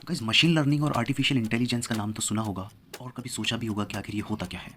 Guys machine learning और artificial intelligence का नाम तो सुना होगा और कभी सोचा भी होगा कि आखिर ये होता क्या है।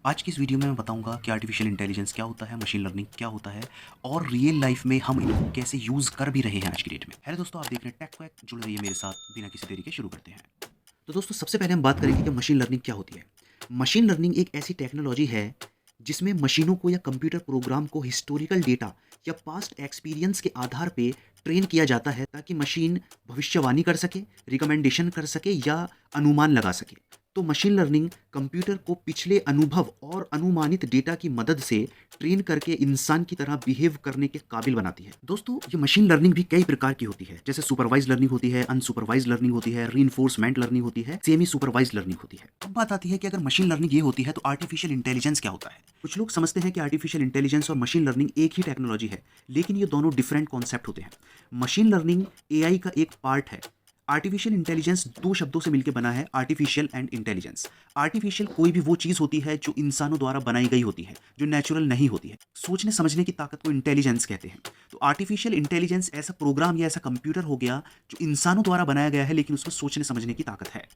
आज की इस वीडियो में मैं बताऊंगा कि आर्टिफिशियल इंटेलिजेंस क्या होता है, मशीन लर्निंग क्या होता है और रियल लाइफ में हम इनको कैसे यूज़ कर भी रहे हैं आज की डेट में। हेलो दोस्तों, आप देख रहे हैं टेक वैक, जुड़ रहिए मेरे साथ बिना किसी देरी के। शुरू करते हैं। तो दोस्तों, सबसे पहले हम बात करेंगे कि मशीन लर्निंग क्या होती है। मशीन लर्निंग एक ऐसी टेक्नोलॉजी है जिसमें मशीनों को या कंप्यूटर प्रोग्राम को हिस्टोरिकल डेटा या पास्ट एक्सपीरियंस के आधार पे ट्रेन किया जाता है ताकि मशीन भविष्यवाणी कर सके, रिकमेंडेशन कर सके या अनुमान लगा सके। तो मशीन लर्निंग कंप्यूटर को पिछले अनुभव और अनुमानित डेटा की मदद से ट्रेन करके इंसान की तरह बिहेव करने के काबिल बनाती है। दोस्तों, ये मशीन लर्निंग भी कई प्रकार की होती है, जैसे सुपरवाइज लर्निंग होती है, अनसुपरवाइज लर्निंग होती है, रीइंफोर्समेंट लर्निंग होती है, सेमी सुपरवाइज लर्निंग होती है। अब बात आती है कि अगर मशीन लर्निंग ये होती है तो आर्टिफिशियल इंटेलिजेंस क्या होता है। कुछ लोग समझते हैं कि आर्टिफिशियल इंटेलिजेंस और मशीन लर्निंग एक ही टेक्नोलॉजी है, लेकिन ये दोनों डिफरेंट कॉन्सेप्ट होते हैं। मशीन लर्निंग एआई का एक पार्ट है। आर्टिफिशियल इंटेलिजेंस दो शब्दों से मिलकर बना है, आर्टिफिशियल एंड इंटेलिजेंस। आर्टिफिशियल कोई भी वो चीज़ होती है जो इंसानों द्वारा बनाई गई होती है, जो नेचुरल नहीं होती है। सोचने समझने की ताकत को इंटेलिजेंस कहते हैं। तो आर्टिफिशियल इंटेलिजेंस ऐसा प्रोग्राम या ऐसा कंप्यूटर हो गया जो इंसानों द्वारा बनाया गया है, लेकिन उसमें सोचने समझने की ताकत है।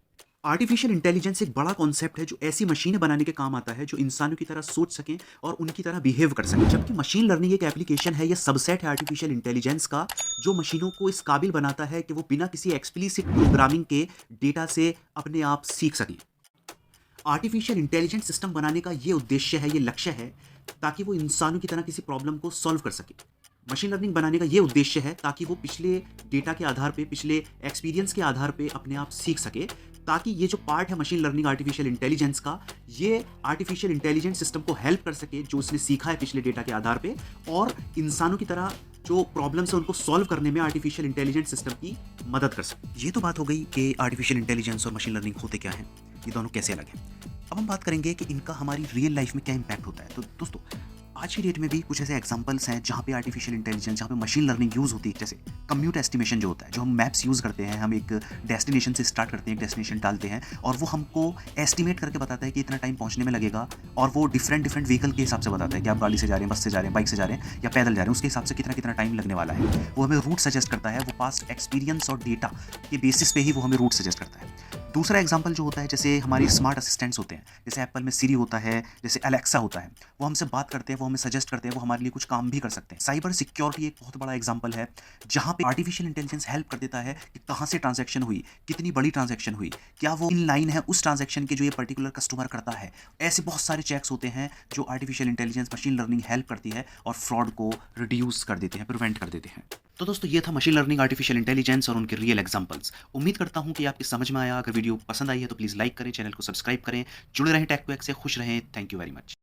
आर्टिफिशियल इंटेलिजेंस एक बड़ा कॉन्सेप्ट है जो ऐसी मशीनें बनाने के काम आता है जो इंसानों की तरह सोच सकें और उनकी तरह बिहेव कर सकें। जबकि मशीन लर्निंग एक एप्लीकेशन है या सबसेट है आर्टिफिशियल इंटेलिजेंस का, जो मशीनों को इस काबिल बनाता है कि वो बिना किसी एक्सप्लिसिट प्रोग्रामिंग के डेटा से अपने आप सीख सकें। आर्टिफिशियल इंटेलिजेंट सिस्टम बनाने का ये उद्देश्य है, ये लक्ष्य है, ताकि वो इंसानों की तरह किसी प्रॉब्लम को सॉल्व कर सके। मशीन लर्निंग बनाने का ये उद्देश्य है ताकि वो पिछले डेटा के आधार पे, पिछले एक्सपीरियंस के आधार पे अपने आप सीख सके, ताकि ये जो पार्ट है मशीन लर्निंग आर्टिफिशियल इंटेलिजेंस का, ये आर्टिफिशियल इंटेलिजेंस सिस्टम को हेल्प कर सके जो उसने सीखा है पिछले डेटा के आधार पे, और इंसानों की तरह जो प्रॉब्लम्स है उनको सॉल्व करने में आर्टिफिशियल इंटेलिजेंस सिस्टम की मदद कर सके। ये तो बात हो गई कि आर्टिफिशियल इंटेलिजेंस और मशीन लर्निंग होते क्या हैं, ये दोनों कैसे अलग हैं। अब हम बात करेंगे कि इनका हमारी रियल लाइफ में क्या इम्पैक्ट होता है। तो दोस्तों, आज की डेट में भी कुछ ऐसे एग्जांपल्स हैं जहाँ पे आर्टिफिशियल इंटेलिजेंस, जहाँ पे मशीन लर्निंग यूज़ होती है। जैसे कम्यूट एस्टिमेशन जो होता है, जो हम मैप्स यूज़ करते हैं, हम एक डेस्टिनेशन से स्टार्ट करते हैं, एक डेस्टिनेशन डालते हैं और वो हमको एस्टिमेट करके बताता है कि इतना टाइम पहुँचने में लगेगा, और वो डिफरेंट व्हीकल के हिसाब से बताता है कि आप गाड़ी से जा रहे हैं, बस से जा रहे हैं, बाइक से जा रहे हैं या पैदल जा रहे हैं, उसके हिसाब से कितना कितना टाइम लगने वाला है। वो हमें रूट सजेस्ट करता है, वो पास्ट एक्सपीरियंस और डेटा के बेसिस पे ही वो हमें रूट सजेस्ट करता है। दूसरा एग्जांपल जो होता है, जैसे हमारी स्मार्ट असिस्टेंट्स होते हैं, जैसे एप्पल में सीरी होता है, जैसे अलेक्सा होता है, वो हमसे बात करते हैं, वो हमें सजेस्ट करते हैं, वो हमारे लिए कुछ काम भी कर सकते हैं। साइबर सिक्योरिटी एक बहुत बड़ा एग्जांपल है जहां पे आर्टिफिशियल इंटेलिजेंस हेल्प कर देता है कि कहां से ट्रांजैक्शन हुई, कितनी बड़ी ट्रांजैक्शन हुई, क्या वो इन लाइन है उस ट्रांजैक्शन के जो ये पर्टिकुलर कस्टमर करता है। ऐसे बहुत सारे चेक्स होते हैं जो artificial intelligence machine learning help करती है और फ्रॉड को रिड्यूस कर देते हैं, प्रिवेंट कर देते हैं। तो दोस्तों, ये था मशीन लर्निंग, आर्टिफिशियल इंटेलिजेंस और उनके रियल एग्जांपल्स। उम्मीद करता हूं कि आपकी समझ में आया। अगर वीडियो पसंद आई है तो प्लीज़ लाइक करें, चैनल को सब्सक्राइब करें, जुड़े रहें टेक वैक से, खुश रहें। Thank you very much.